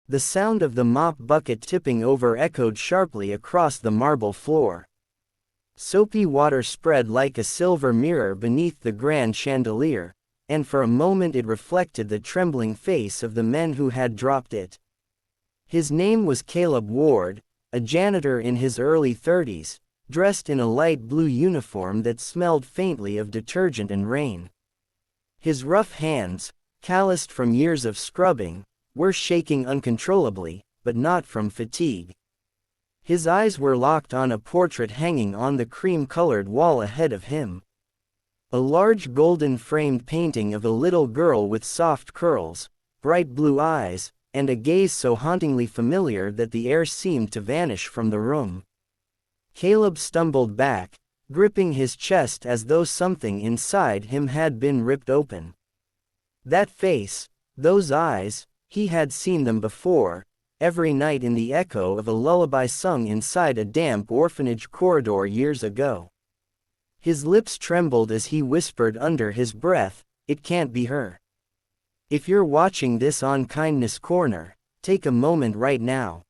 The sound of the mop bucket tipping over echoed sharply across the marble floor. Soapy water spread like a silver mirror beneath the grand chandelier, and for a moment it reflected the trembling face of the man who had dropped it. His name was Caleb Ward, a janitor in his early 30s, dressed in a light blue uniform that smelled faintly of detergent and rain. His rough hands, calloused from years of scrubbing, were shaking uncontrollably, but not from fatigue. His eyes were locked on a portrait hanging on the cream-colored wall ahead of him. A large golden-framed painting of a little girl with soft curls, bright blue eyes, and a gaze so hauntingly familiar that the air seemed to vanish from the room. Caleb stumbled back, gripping his chest as though something inside him had been ripped open. That face, those eyes, he had seen them before, every night in the echo of a lullaby sung inside a damp orphanage corridor years ago. His lips trembled as he whispered under his breath, "It can't be her." If you're watching this on Kindness Corner, take a moment right now.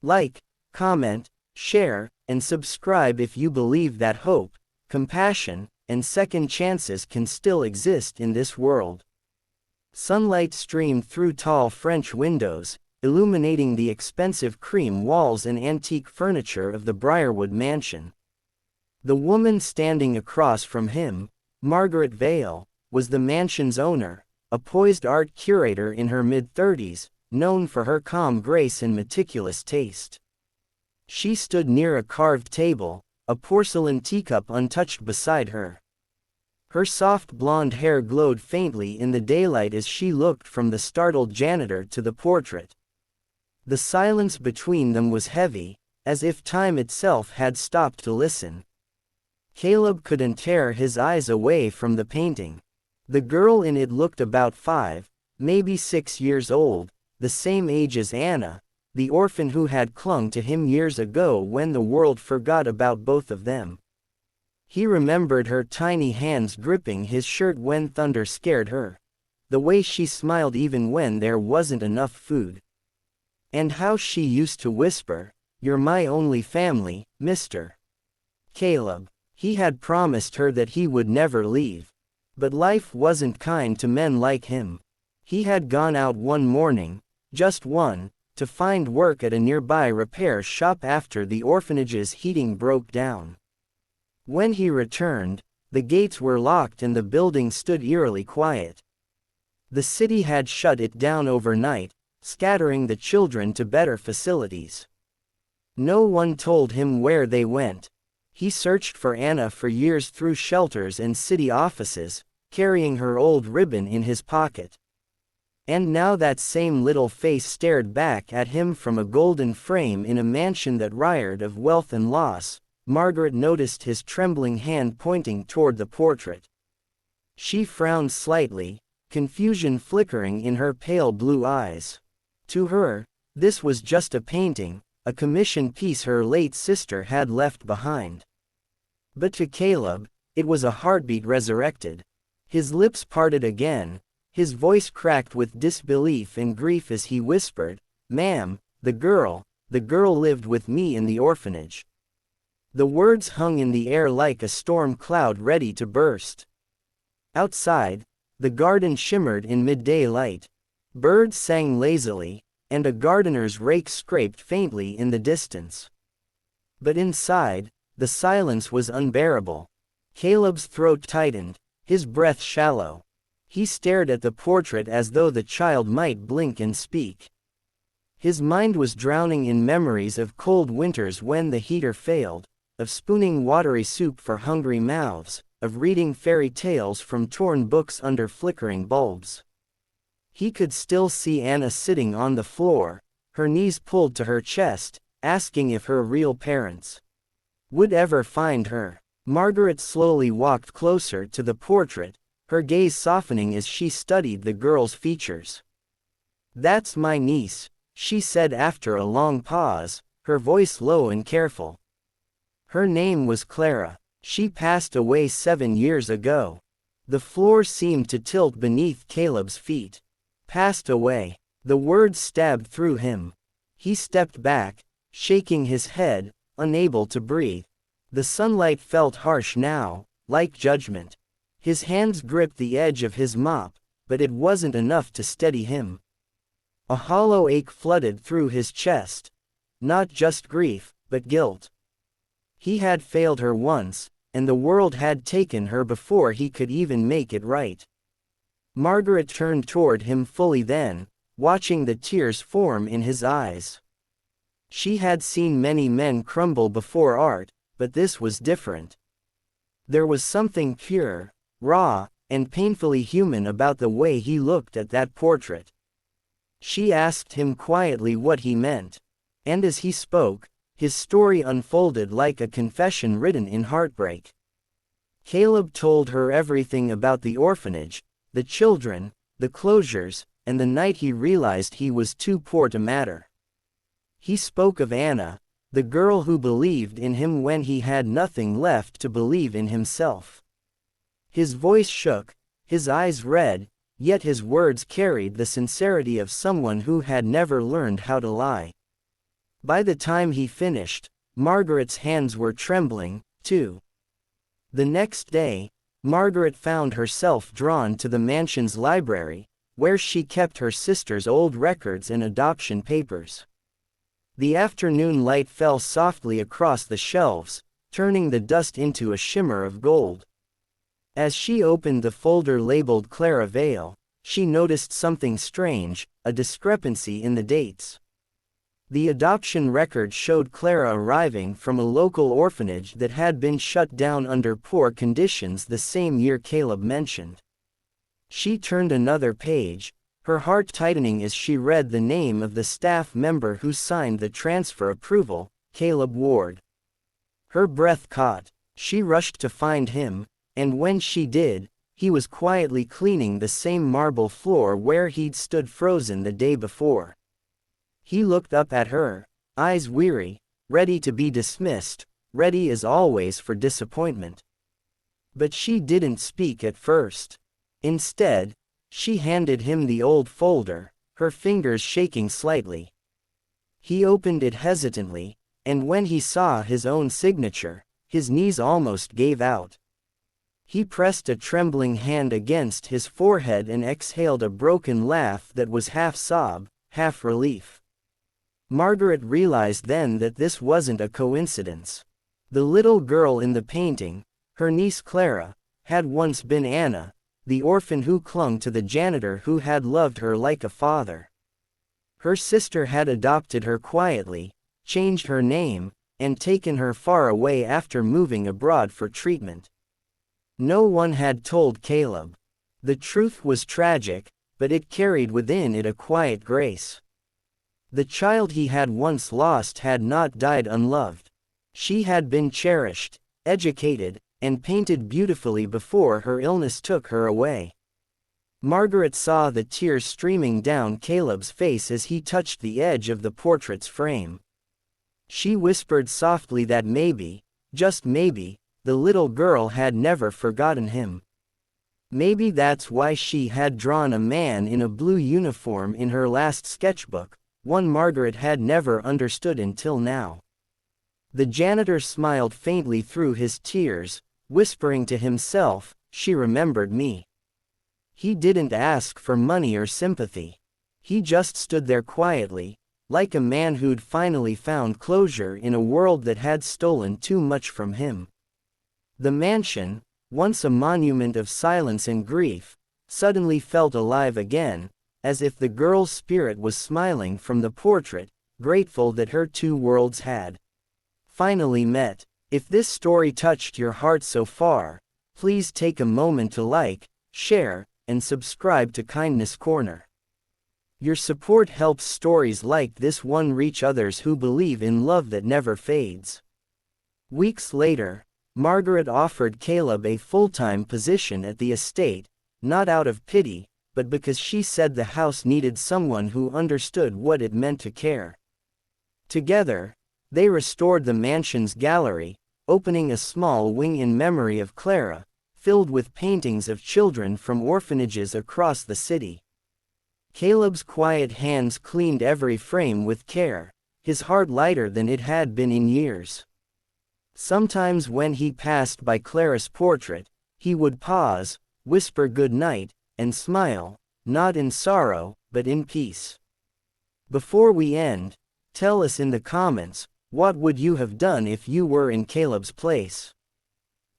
Like, comment, share, and subscribe if you believe that hope, compassion, and second chances can still exist in this world. Sunlight streamed through tall French windows, illuminating the expensive cream walls and antique furniture of the Briarwood mansion. The woman standing across from him, Margaret Vale, was the mansion's owner, a poised art curator in her mid-30s, known for her calm grace and meticulous taste. She stood near a carved table, a porcelain teacup untouched beside her. Her soft blonde hair glowed faintly in the daylight as she looked from the startled janitor to the portrait. The silence between them was heavy, as if time itself had stopped to listen. Caleb couldn't tear his eyes away from the painting. The girl in it looked about 5, maybe 6 years old, the same age as Anna, the orphan who had clung to him years ago when the world forgot about both of them. He remembered her tiny hands gripping his shirt when thunder scared her. The way she smiled even when there wasn't enough food. And how she used to whisper, "You're my only family, Mr. Caleb." He had promised her that he would never leave. But life wasn't kind to men like him. He had gone out one morning, just one, to find work at a nearby repair shop after the orphanage's heating broke down. When he returned, the gates were locked and the building stood eerily quiet. The city had shut it down overnight, scattering the children to better facilities. No one told him where they went. He searched for Anna for years through shelters and city offices, carrying her old ribbon in his pocket. And now that same little face stared back at him from a golden frame in a mansion that reared of wealth and loss. Margaret noticed his trembling hand pointing toward the portrait. She frowned slightly, confusion flickering in her pale blue eyes. To her, this was just a painting, a commissioned piece her late sister had left behind. But to Caleb, it was a heartbeat resurrected. His lips parted again, his voice cracked with disbelief and grief as he whispered, "Ma'am, the girl lived with me in the orphanage." The words hung in the air like a storm cloud ready to burst. Outside, the garden shimmered in midday light. Birds sang lazily, and a gardener's rake scraped faintly in the distance. But inside, the silence was unbearable. Caleb's throat tightened, his breath shallow. He stared at the portrait as though the child might blink and speak. His mind was drowning in memories of cold winters when the heater failed, of spooning watery soup for hungry mouths, of reading fairy tales from torn books under flickering bulbs. He could still see Anna sitting on the floor, her knees pulled to her chest, asking if her real parents would ever find her. Margaret slowly walked closer to the portrait, her gaze softening as she studied the girl's features. "That's my niece," she said after a long pause, her voice low and careful. "Her name was Clara. She passed away 7 years ago." The floor seemed to tilt beneath Caleb's feet. Passed away. The words stabbed through him. He stepped back, shaking his head, unable to breathe. The sunlight felt harsh now, like judgment. His hands gripped the edge of his mop, but it wasn't enough to steady him. A hollow ache flooded through his chest. Not just grief, but guilt. He had failed her once, and the world had taken her before he could even make it right. Margaret turned toward him fully then, watching the tears form in his eyes. She had seen many men crumble before art, but this was different. There was something pure, raw, and painfully human about the way he looked at that portrait. She asked him quietly what he meant. And as he spoke, his story unfolded like a confession written in heartbreak. Caleb told her everything about the orphanage, the children, the closures, and the night he realized he was too poor to matter. He spoke of Anna, the girl who believed in him when he had nothing left to believe in himself. His voice shook, his eyes red, yet his words carried the sincerity of someone who had never learned how to lie. By the time he finished, Margaret's hands were trembling, too. The next day, Margaret found herself drawn to the mansion's library, where she kept her sister's old records and adoption papers. The afternoon light fell softly across the shelves, turning the dust into a shimmer of gold. As she opened the folder labeled Clara Vale, she noticed something strange, a discrepancy in the dates. The adoption record showed Clara arriving from a local orphanage that had been shut down under poor conditions the same year Caleb mentioned. She turned another page, her heart tightening as she read the name of the staff member who signed the transfer approval, Caleb Ward. Her breath caught. She rushed to find him, and when she did, he was quietly cleaning the same marble floor where he'd stood frozen the day before. He looked up at her, eyes weary, ready to be dismissed, ready as always for disappointment. But she didn't speak at first. Instead, she handed him the old folder, her fingers shaking slightly. He opened it hesitantly, and when he saw his own signature, his knees almost gave out. He pressed a trembling hand against his forehead and exhaled a broken laugh that was half sob, half relief. Margaret realized then that this wasn't a coincidence. The little girl in the painting, her niece Clara, had once been Anna, the orphan who clung to the janitor who had loved her like a father. Her sister had adopted her quietly, changed her name, and taken her far away after moving abroad for treatment. No one had told Caleb. The truth was tragic, but it carried within it a quiet grace. The child he had once lost had not died unloved. She had been cherished, educated, and painted beautifully before her illness took her away. Margaret saw the tears streaming down Caleb's face as he touched the edge of the portrait's frame. She whispered softly that maybe, just maybe, the little girl had never forgotten him. Maybe that's why she had drawn a man in a blue uniform in her last sketchbook, one Margaret had never understood until now. The janitor smiled faintly through his tears, whispering to himself, "She remembered me." He didn't ask for money or sympathy. He just stood there quietly, like a man who'd finally found closure in a world that had stolen too much from him. The mansion, once a monument of silence and grief, suddenly felt alive again, as if the girl's spirit was smiling from the portrait, grateful that her two worlds had finally met. If this story touched your heart so far, please take a moment to like, share, and subscribe to Kindness Corner. Your support helps stories like this one reach others who believe in love that never fades. Weeks later, Margaret offered Caleb a full-time position at the estate, not out of pity, but because she said the house needed someone who understood what it meant to care. Together, they restored the mansion's gallery, opening a small wing in memory of Clara, filled with paintings of children from orphanages across the city. Caleb's quiet hands cleaned every frame with care, his heart lighter than it had been in years. Sometimes when he passed by Clara's portrait, he would pause, whisper good night, and smile, not in sorrow, but in peace. Before we end, tell us in the comments, what would you have done if you were in Caleb's place?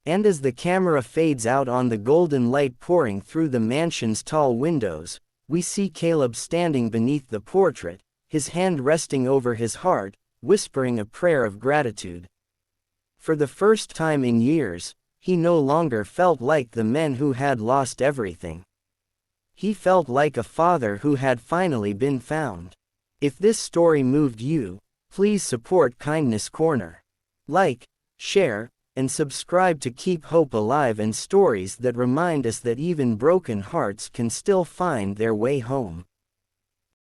And as the camera fades out on the golden light pouring through the mansion's tall windows, we see Caleb standing beneath the portrait, his hand resting over his heart, whispering a prayer of gratitude. For the first time in years, he no longer felt like the men who had lost everything. He felt like a father who had finally been found. If this story moved you, please support Kindness Corner. Like, share, and subscribe to keep hope alive and stories that remind us that even broken hearts can still find their way home.